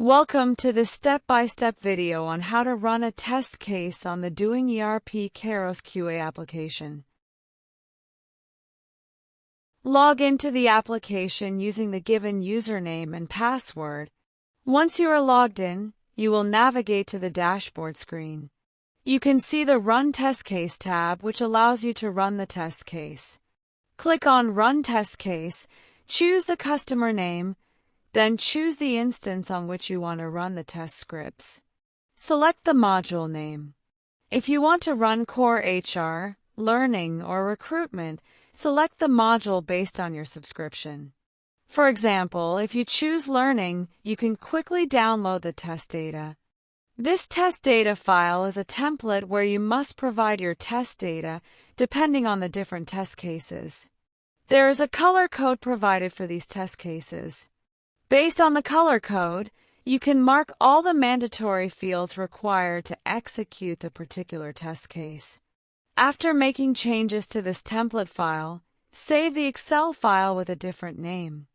Welcome to this step-by-step video on how to run a test case on the Doing ERP Kairos QA application. Log into the application using the given username and password. Once you are logged in, you will navigate to the dashboard screen. You can see the Run Test Case tab, which allows you to run the test case. Click on Run Test Case, choose the customer name, then choose the instance on which you want to run the test scripts. Select the module name. If you want to run Core HR, Learning, or Recruitment, select the module based on your subscription. For example, if you choose Learning, you can quickly download the test data. This test data file is a template where you must provide your test data depending on the different test cases. There is a color code provided for these test cases. Based on the color code, you can mark all the mandatory fields required to execute the particular test case. After making changes to this template file, save the Excel file with a different name.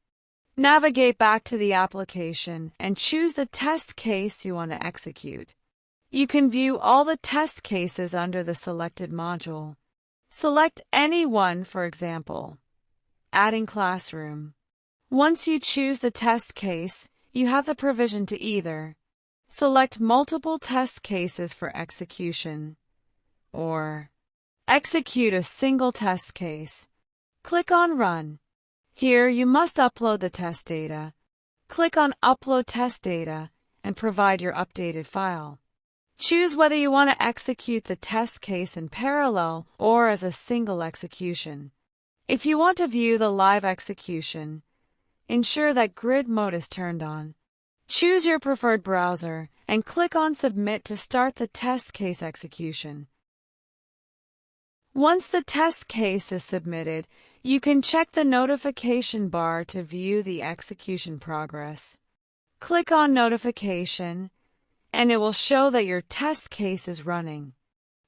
Navigate back to the application and choose the test case you want to execute. You can view all the test cases under the selected module. Select any one, for example, adding classroom. Once you choose the test case, you have the provision to either select multiple test cases for execution or execute a single test case. Click on Run. Here you must upload the test data. Click on Upload Test Data and provide your updated file. Choose whether you want to execute the test case in parallel or as a single execution. If you want to view the live execution, ensure that grid mode is turned on. Choose your preferred browser and click on Submit to start the test case execution. Once the test case is submitted, you can check the notification bar to view the execution progress. Click on Notification, and it will show that your test case is running.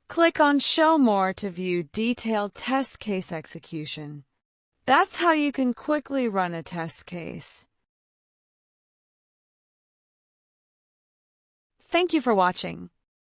Click on Show More to view detailed test case execution. That's how you can quickly run a test case. Thank you for watching.